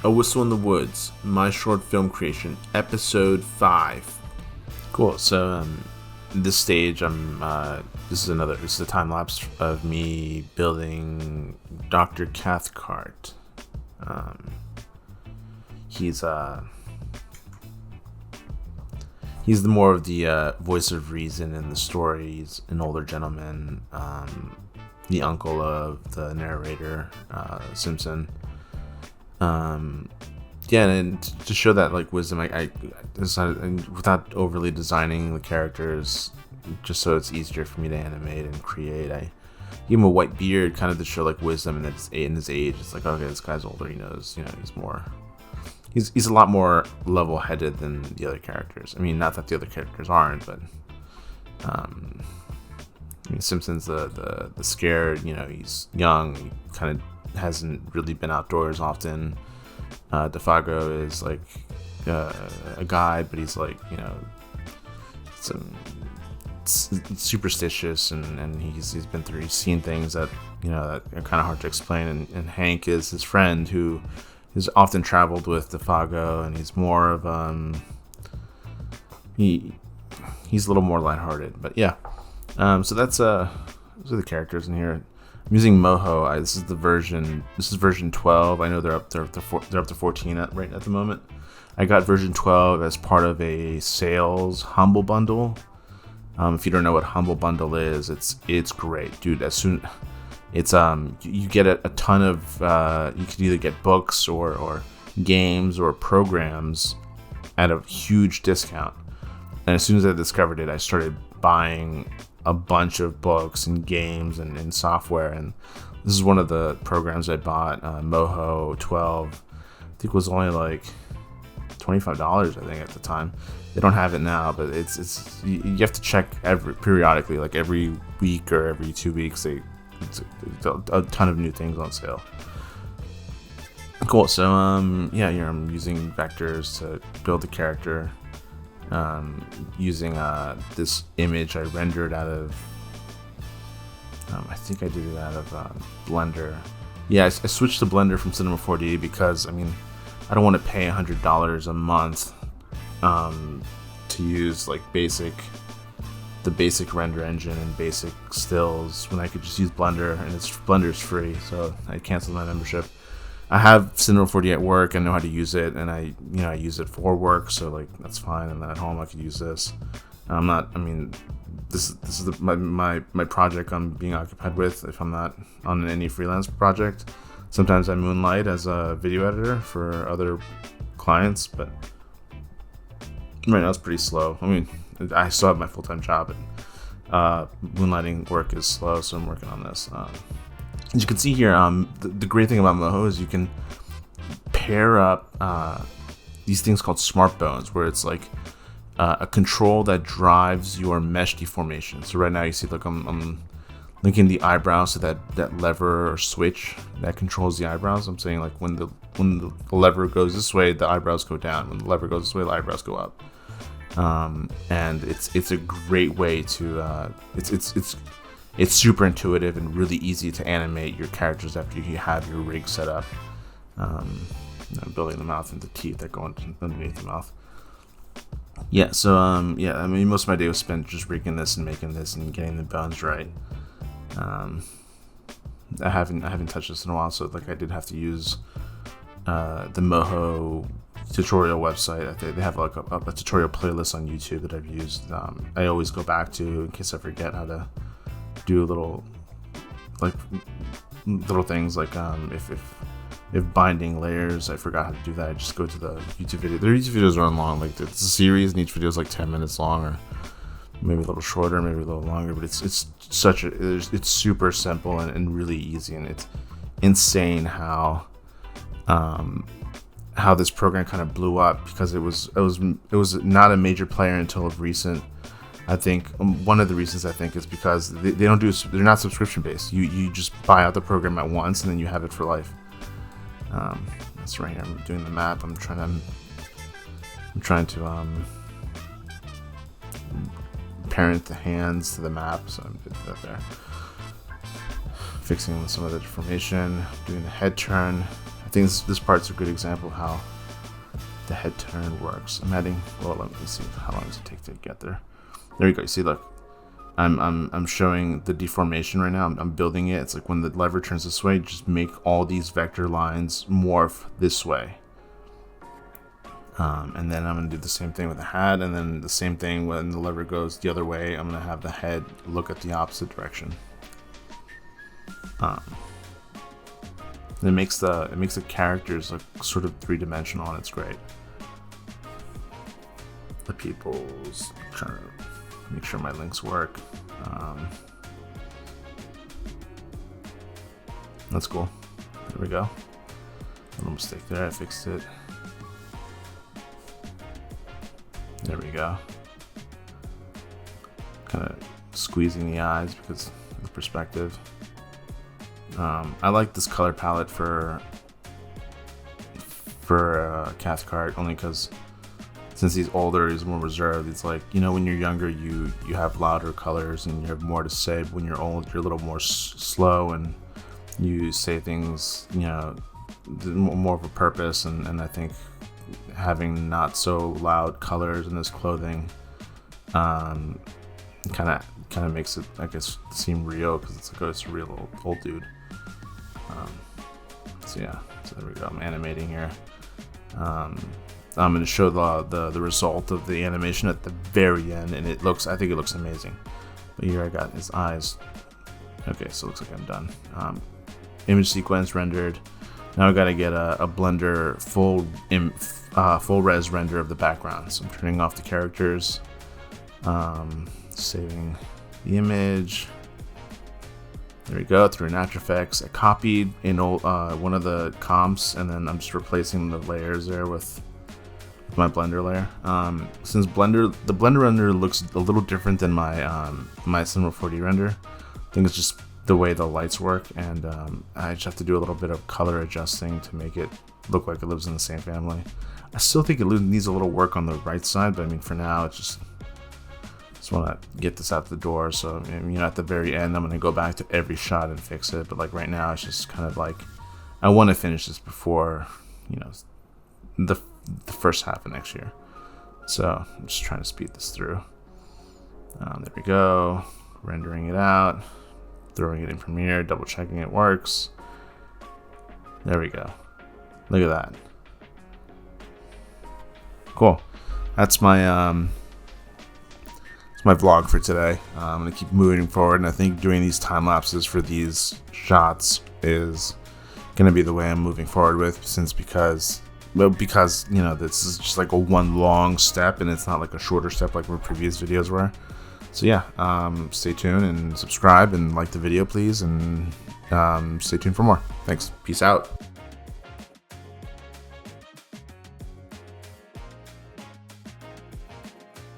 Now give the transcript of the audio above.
A Whistle in the Woods, my short film creation, episode 5. Cool. So, this stage, this is a time lapse of me building Dr. Cathcart. He's the more of the voice of reason in the story. He's an older gentleman, the uncle of the narrator, Simpson. And to show that like wisdom, I decided, without overly designing the characters, just so it's easier for me to animate and create, I gave him a white beard, kind of to show like wisdom, and it's in his age. It's like, okay, this guy's older. He knows, he's a lot more level-headed than the other characters. I mean, not that the other characters aren't, but Simpson's the scared. He's young. He kind of hasn't really been outdoors often. Defago is like a guide, but he's like, superstitious, and he's seen things that that are kind of hard to explain. And Hank is his friend who has often traveled with Defago, and he's more of he's a little more lighthearted. But yeah, so those are the characters in here. I'm using Moho. This is version 12. I know they're up to 14 right at the moment. I got version 12 as part of a sales Humble Bundle. If you don't know what Humble Bundle is, it's great, dude. You get a ton of you could either get books or games or programs at a huge discount. And as soon as I discovered it, I started buying a bunch of books and games and software, and this is one of the programs I bought. Moho 12, I think, was only like $25, I think, at the time. They don't have it now, but it's you have to check periodically, like every week or every 2 weeks. It's a ton of new things on sale. Cool. So I'm using vectors to build the character. Using this image I rendered out of I think I did it out of Blender. I switched to Blender from Cinema 4D because I don't want to pay $100 a month to use like the basic render engine and basic stills when I could just use Blender, and Blender's free, so I canceled my membership. I have Cinema 4D at work. I know how to use it, and I use it for work, so like that's fine. And then at home I could use this. This is my project I'm being occupied with. If I'm not on any freelance project, sometimes I moonlight as a video editor for other clients, but right now it's pretty slow. I still have my full-time job, and moonlighting work is slow, so I'm working on this. As you can see here, the great thing about Moho is you can pair up these things called smart bones, where it's like a control that drives your mesh deformation. So right now you see, look, I'm linking the eyebrows to that lever or switch that controls the eyebrows. I'm saying like when the lever goes this way, the eyebrows go down. When the lever goes this way, the eyebrows go up. And it's a great way to it's super intuitive and really easy to animate your characters after you have your rig set up. Building the mouth and the teeth that go underneath the mouth. Most of my day was spent just rigging this and making this and getting the bones right. I haven't touched this in a while, so like I did have to use the Moho tutorial website. They have like a tutorial playlist on YouTube that I've used. I always go back to in case I forget how to do little things like if binding layers, I forgot how to do that. I just go to the YouTube video. Their YouTube videos run long, like it's a series, and each video is like 10 minutes long, or maybe a little shorter, maybe a little longer. But it's super simple and really easy, and it's insane how this program kind of blew up, because it was not a major player until recent. I think one of the reasons is because they're not subscription based. You just buy out the program at once, and then you have it for life. That's right here. I'm doing the map. I'm trying to parent the hands to the map, so I'm doing that there. Fixing some of the deformation, doing the head turn. I think this part's a good example of how the head turn works. I'm adding, well, let me see how long does it take to get there. There you go. You see, look, I'm showing the deformation right now. I'm building it. It's like when the lever turns this way, just make all these vector lines morph this way. And then I'm going to do the same thing with the hat, and then the same thing when the lever goes the other way. I'm going to have the head look at the opposite direction. It makes the characters look sort of three-dimensional, and it's great. The people's, I'm trying to make sure my links work. That's cool. There we go. A little mistake there. I fixed it. There we go. Kind of squeezing the eyes because of the perspective. I like this color palette for Cathcart only because since he's older, he's more reserved. It's like, you know, when you're younger, you have louder colors and you have more to say. But when you're old, you're a little more slow and you say things, you know, more of a purpose. And I think having not so loud colors in this clothing kind of makes it, I guess, seem real because it's like, oh, it's a real old dude. So yeah, so there we go. I'm animating here. I'm going to show the result of the animation at the very end, and I think it looks amazing. But here I got his eyes. Okay, so it looks like I'm done. Image sequence rendered. Now I got to get a Blender full res render of the background. So I'm turning off the characters, saving the image. There we go, through in After Effects. I copied in one of the comps, and then I'm just replacing the layers there with my Blender layer. Since the Blender render looks a little different than my my Cinema 4D render, I think it's just the way the lights work, and I just have to do a little bit of color adjusting to make it look like it lives in the same family. I still think it needs a little work on the right side, but I mean, for now, it's just want to get this out the door. So, you know, at the very end, I'm going to go back to every shot and fix it. But like right now, it's just kind of like, I want to finish this before, you know, the first half of next year. So I'm just trying to speed this through. There we go. Rendering it out, throwing it in Premiere, double checking it works. There we go. Look at that. Cool. That's my my vlog for today. I'm gonna keep moving forward, and I think doing these time lapses for these shots is gonna be the way I'm moving forward with, because you know, this is just like a one long step, and it's not like a shorter step like my previous videos were. So yeah, stay tuned and subscribe and like the video, please, and stay tuned for more. Thanks. Peace out.